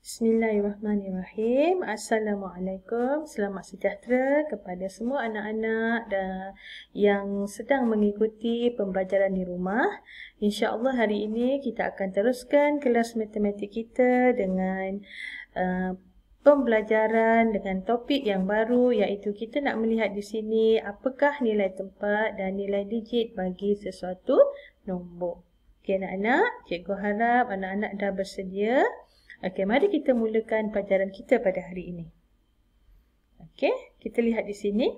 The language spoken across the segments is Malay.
Bismillahirrahmanirrahim. Assalamualaikum. Selamat sejahtera kepada semua anak-anak yang sedang mengikuti pembelajaran di rumah. InsyaAllah hari ini kita akan teruskan kelas matematik kita dengan pembelajaran dengan topik yang baru, iaitu kita nak melihat di sini apakah nilai tempat dan nilai digit bagi sesuatu nombor. Okey anak-anak, cikgu harap anak-anak dah bersedia. Okey, mari kita mulakan pelajaran kita pada hari ini. Okey, kita lihat di sini.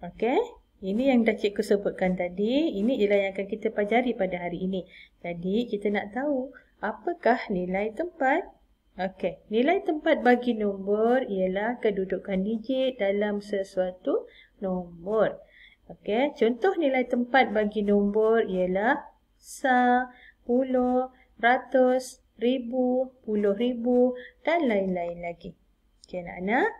Okey, ini yang dah cikgu sebutkan tadi. Ini ialah yang akan kita pelajari pada hari ini. Jadi, kita nak tahu apakah nilai tempat. Okey, nilai tempat bagi nombor ialah kedudukan digit dalam sesuatu nombor. Okey, contoh nilai tempat bagi nombor ialah sa, puluh, ratus, ribu, puluh ribu dan lain-lain lagi. Okey anak-anak.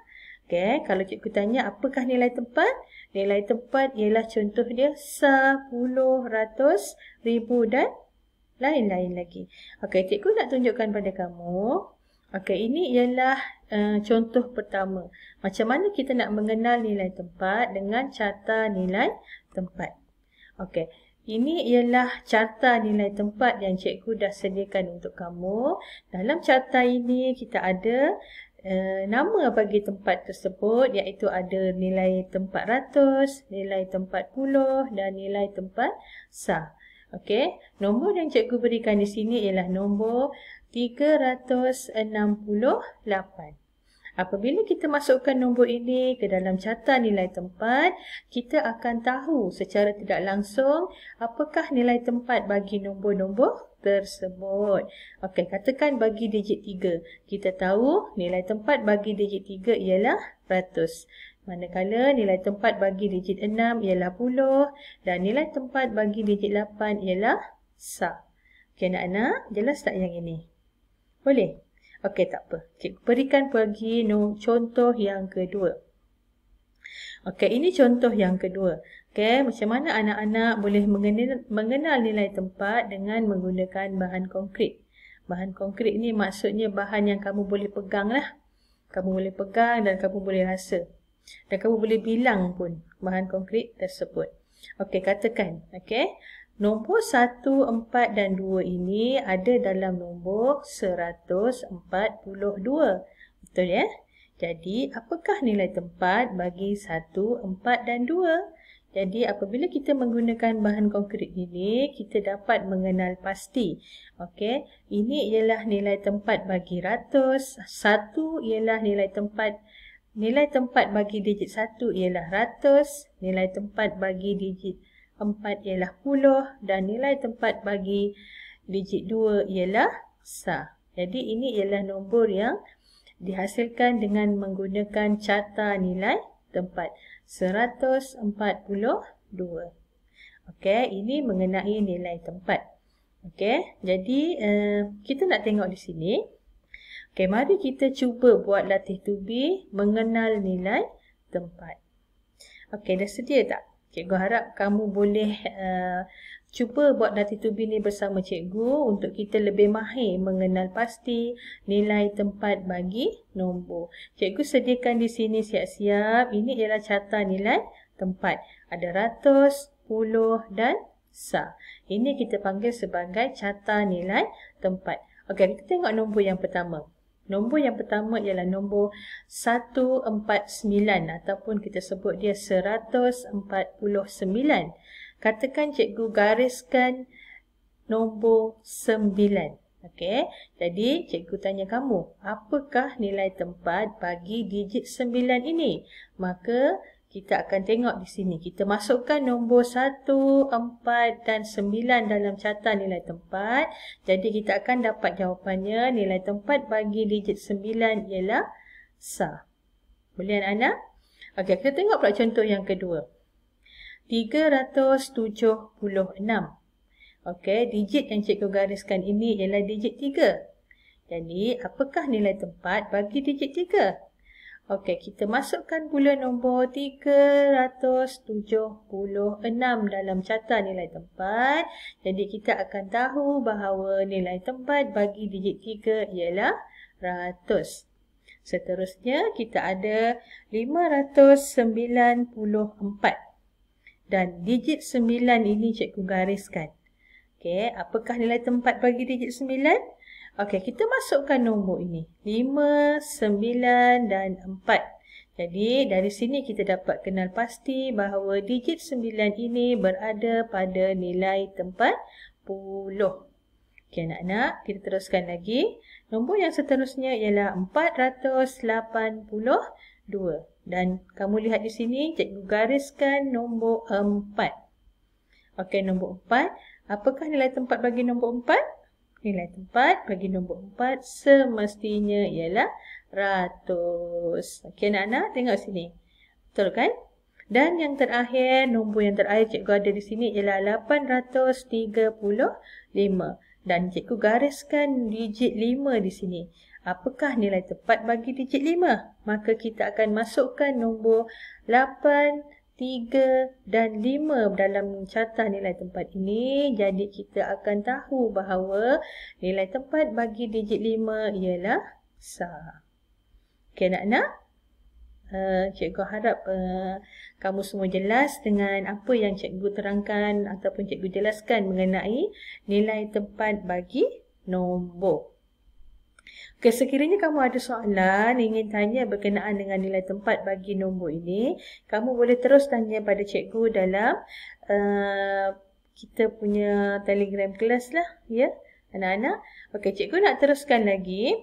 Okey, kalau cikgu tanya apakah nilai tempat? Nilai tempat ialah contoh dia sa, puluh, ratus, ribu dan lain-lain lagi. Okey, cikgu nak tunjukkan pada kamu. Okey, ini ialah contoh pertama. Macam mana kita nak mengenal nilai tempat dengan carta nilai tempat. Okey. Ini ialah carta nilai tempat yang cikgu dah sediakan untuk kamu. Dalam carta ini kita ada nama bagi tempat tersebut, iaitu ada nilai tempat ratus, nilai tempat puluh dan nilai tempat sa. Okey, nombor yang cikgu berikan di sini ialah nombor 368. Apabila kita masukkan nombor ini ke dalam carta nilai tempat, kita akan tahu secara tidak langsung apakah nilai tempat bagi nombor-nombor tersebut. Okey, katakan bagi digit 3. Kita tahu nilai tempat bagi digit 3 ialah ratus. Manakala nilai tempat bagi digit 6 ialah puluh dan nilai tempat bagi digit 8 ialah sa. Okey anak-anak, jelas tak yang ini? Boleh? Okey, tak apa. Cikgu berikan bagi contoh yang kedua. Okey, ini contoh yang kedua. Okey, macam mana anak-anak boleh mengenal nilai tempat dengan menggunakan bahan konkret. Bahan konkret ni maksudnya bahan yang kamu boleh pegang lah. Kamu boleh pegang dan kamu boleh rasa. Dan kamu boleh bilang pun bahan konkret tersebut. Okey, katakan. Okey. Nombor 1, 4 dan 2 ini ada dalam nombor 142. Betul ya? Jadi, apakah nilai tempat bagi 1, 4 dan 2? Jadi, apabila kita menggunakan bahan konkret ini, kita dapat mengenal pasti. Okey, ini ialah nilai tempat bagi ratus. 1 ialah nilai tempat bagi digit 1 ialah ratus. Nilai tempat bagi digit 4 ialah puluh dan nilai tempat bagi digit 2 ialah sa. Jadi ini ialah nombor yang dihasilkan dengan menggunakan carta nilai tempat 142. Okey, ini mengenai nilai tempat. Okey, jadi kita nak tengok di sini. Okey, mari kita cuba buat latih tubi mengenal nilai tempat. Okey, dah sedia tak? Cikgu harap kamu boleh cuba buat latih tubi ni bersama cikgu untuk kita lebih mahir mengenal pasti nilai tempat bagi nombor. Cikgu sediakan di sini siap-siap. Ini ialah carta nilai tempat. Ada ratus, puluh dan sa. Ini kita panggil sebagai carta nilai tempat. Okey, kita tengok nombor yang pertama. Nombor yang pertama ialah nombor 149 ataupun kita sebut dia 149. Katakan cikgu gariskan nombor 9. Okey, jadi cikgu tanya kamu, apakah nilai tempat bagi digit 9 ini? Maka kita akan tengok di sini. Kita masukkan nombor 1, 4 dan 9 dalam carta nilai tempat. Jadi kita akan dapat jawapannya. Nilai tempat bagi digit 9 ialah sa. Boleh anak-anak? Okey, kita tengok pula contoh yang kedua. 376. Okey, digit yang cikgu gariskan ini ialah digit 3. Jadi, apakah nilai tempat bagi digit 3? Okey, kita masukkan pula nombor 376 dalam carta nilai tempat. Jadi kita akan tahu bahawa nilai tempat bagi digit 3 ialah Seterusnya kita ada 594. Dan digit 9 ini cikgu gariskan. Okey, apakah nilai tempat bagi digit 9? Okey, kita masukkan nombor ini. 5, 9 dan 4. Jadi, dari sini kita dapat kenal pasti bahawa digit 9 ini berada pada nilai tempat 10. Okey, anak-anak, kita teruskan lagi. Nombor yang seterusnya ialah 482. Dan kamu lihat di sini, cikgu gariskan nombor 4. Okey, nombor 4. Apakah nilai tempat bagi nombor 4? Nilai tempat bagi nombor 4 semestinya ialah 100. Okey, anak-anak, tengok sini. Betul kan? Dan yang terakhir, nombor yang terakhir cikgu ada di sini ialah 835. Dan cikgu gariskan digit 5 di sini. Apakah nilai tepat bagi digit 5? Maka kita akan masukkan nombor 8, 3 dan 5 dalam carta nilai tempat ini. Jadi kita akan tahu bahawa nilai tempat bagi digit 5 ialah sah. Okey anak-anak? Cikgu harap kamu semua jelas dengan apa yang cikgu terangkan ataupun cikgu jelaskan mengenai nilai tempat bagi nombor. Okay, sekiranya kamu ada soalan ingin tanya berkenaan dengan nilai tempat bagi nombor ini, kamu boleh terus tanya pada cikgu dalam kita punya Telegram kelas lah, ya, anak-anak. Okey, cikgu nak teruskan lagi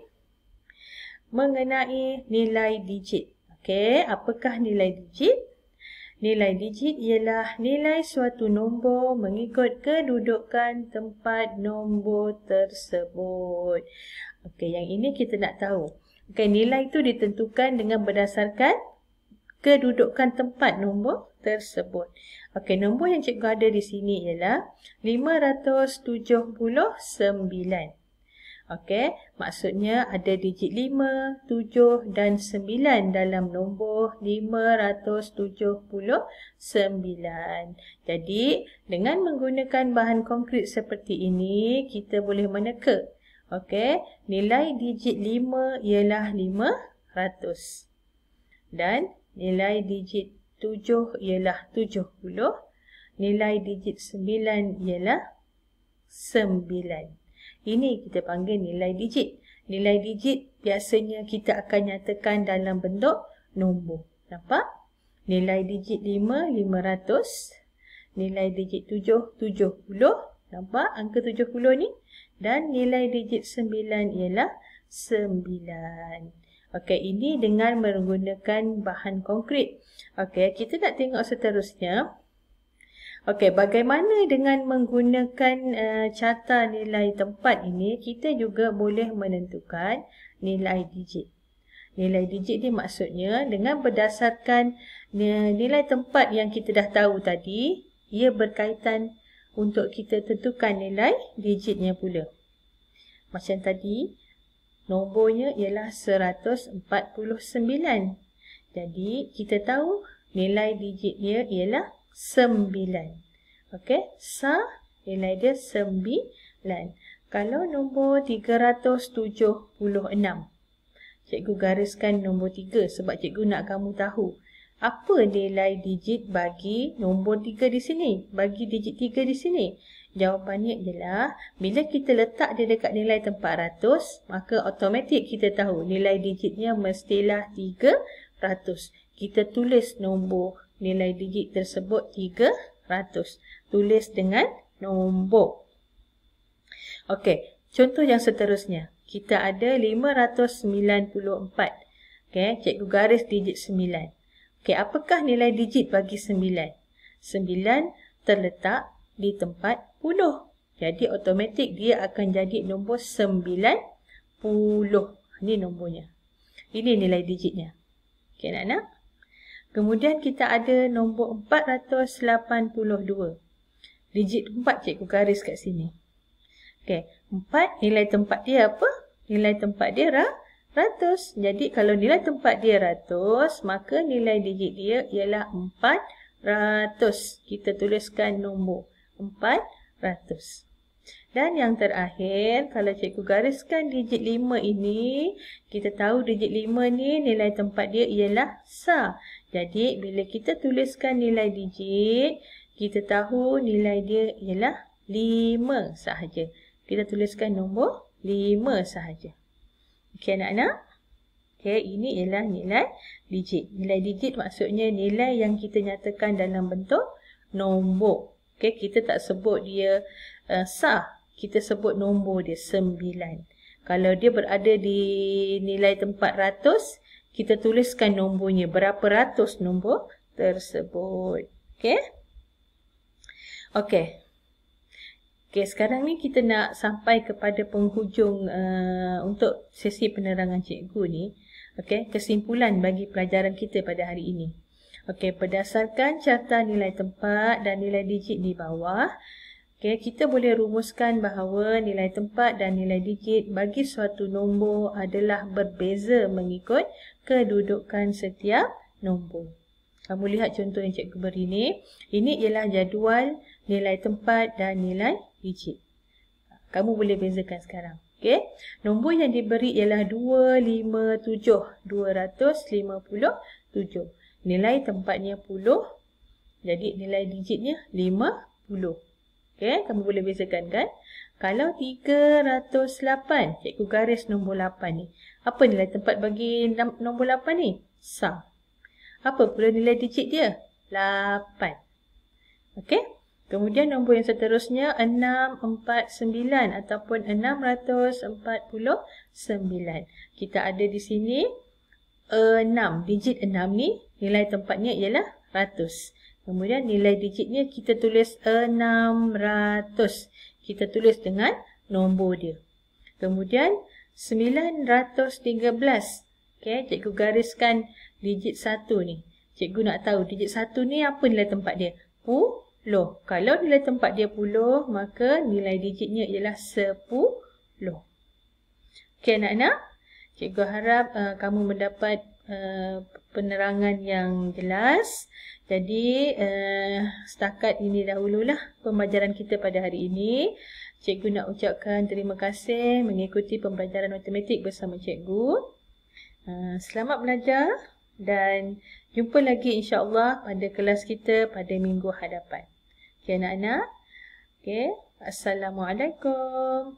mengenai nilai digit. Okey, apakah nilai digit? Nilai digit ialah nilai suatu nombor mengikut kedudukan tempat nombor tersebut. Okey, yang ini kita nak tahu. Okey, nilai itu ditentukan dengan berdasarkan kedudukan tempat nombor tersebut. Okey, nombor yang cikgu ada di sini ialah 579. Okey, maksudnya ada digit 5, 7 dan 9 dalam nombor 579. Jadi, dengan menggunakan bahan konkret seperti ini, kita boleh meneka. Okey, nilai digit 5 ialah 500. Dan nilai digit 7 ialah 70. Nilai digit 9 ialah 9. Ini kita panggil nilai digit. Nilai digit biasanya kita akan nyatakan dalam bentuk nombor. Nampak? Nilai digit 5, 500. Nilai digit 7, 70. Nampak angka 70 ni? Dan nilai digit 9 ialah 9. Okey, ini dengan menggunakan bahan konkret. Okey, kita nak tengok seterusnya. Okey, bagaimana dengan menggunakan carta nilai tempat ini, kita juga boleh menentukan nilai digit. Nilai digit ni maksudnya dengan berdasarkan nilai tempat yang kita dah tahu tadi, ia berkaitan untuk kita tentukan nilai digitnya pula. Macam tadi, nombornya ialah 149. Jadi, kita tahu nilai digitnya ialah 9. Okey, sah nilai dia 9. Kalau nombor 376, cikgu gariskan nombor 3 sebab cikgu nak kamu tahu apa nilai digit bagi nombor 3 di sini, bagi digit 3 di sini. Jawapannya ialah bila kita letak dia dekat nilai tempat ratus, maka automatik kita tahu nilai digitnya mestilah 300. Kita tulis nombor nilai digit tersebut 300. Tulis dengan nombor. Okey, contoh yang seterusnya. Kita ada 594. Okey, cikgu garis digit 9. Okey, apakah nilai digit bagi 9? 9 terletak di tempat 10. Jadi automatik dia akan jadi nombor 90. Ini nombornya. Ini nilai digitnya. Okey, anak-anak. Kemudian kita ada nombor 482. Digit 4 cikgu garis kat sini. Okey, 4 nilai tempat dia apa? Nilai tempat dia 100. Jadi kalau nilai tempat dia 100, maka nilai digit dia ialah 400. Kita tuliskan nombor 400. Dan yang terakhir, kalau cikgu gariskan digit 5 ini, kita tahu digit 5 ni nilai tempat dia ialah sah. Jadi, bila kita tuliskan nilai digit, kita tahu nilai dia ialah 5 sahaja. Kita tuliskan nombor 5 sahaja. Okey anak-anak? Okey, ini ialah nilai digit. Nilai digit maksudnya nilai yang kita nyatakan dalam bentuk nombor. Okey, kita tak sebut dia sah. Kita sebut nombor dia 9. Kalau dia berada di nilai tempat ratus, kita tuliskan nombornya. Berapa ratus nombor tersebut. Okey? Okey. Okey, sekarang ni kita nak sampai kepada penghujung untuk sesi penerangan cikgu ni. Okey, kesimpulan bagi pelajaran kita pada hari ini. Okey, berdasarkan carta nilai tempat dan nilai digit di bawah, okey, kita boleh rumuskan bahawa nilai tempat dan nilai digit bagi suatu nombor adalah berbeza mengikut kedudukan setiap nombor. Kamu lihat contoh yang cikgu beri ni. Ini ialah jadual nilai tempat dan nilai digit. Kamu boleh bezakan sekarang. Okey. Nombor yang diberi ialah 257. 257. Nilai tempatnya 10. Jadi nilai digitnya 50. Okey, kamu boleh bezakan kan? Kalau 308, cikgu garis nombor 8 ni. Apa nilai tempat bagi nombor 8 ni? Sah. Apa pula nilai digit dia? 8. Okey. Kemudian nombor yang seterusnya 649 ataupun 649. Kita ada di sini 6. Digit 6 ni nilai tempatnya ialah ratus. Kemudian nilai digitnya kita tulis 600. Kita tulis dengan nombor dia. Kemudian 913. Okey, cikgu gariskan digit 1 ni. Cikgu nak tahu digit 1 ni apa nilai tempat dia? 10. Kalau nilai tempat dia 10, maka nilai digitnya ialah 10. Okey anak-anak, cikgu harap kamu mendapat penerangan yang jelas. Jadi, setakat ini dahululah pembelajaran kita pada hari ini. Cikgu nak ucapkan terima kasih mengikuti pembelajaran matematik bersama cikgu. Selamat belajar dan jumpa lagi insya-Allah pada kelas kita pada minggu hadapan. Okey anak-anak. Okey, assalamualaikum.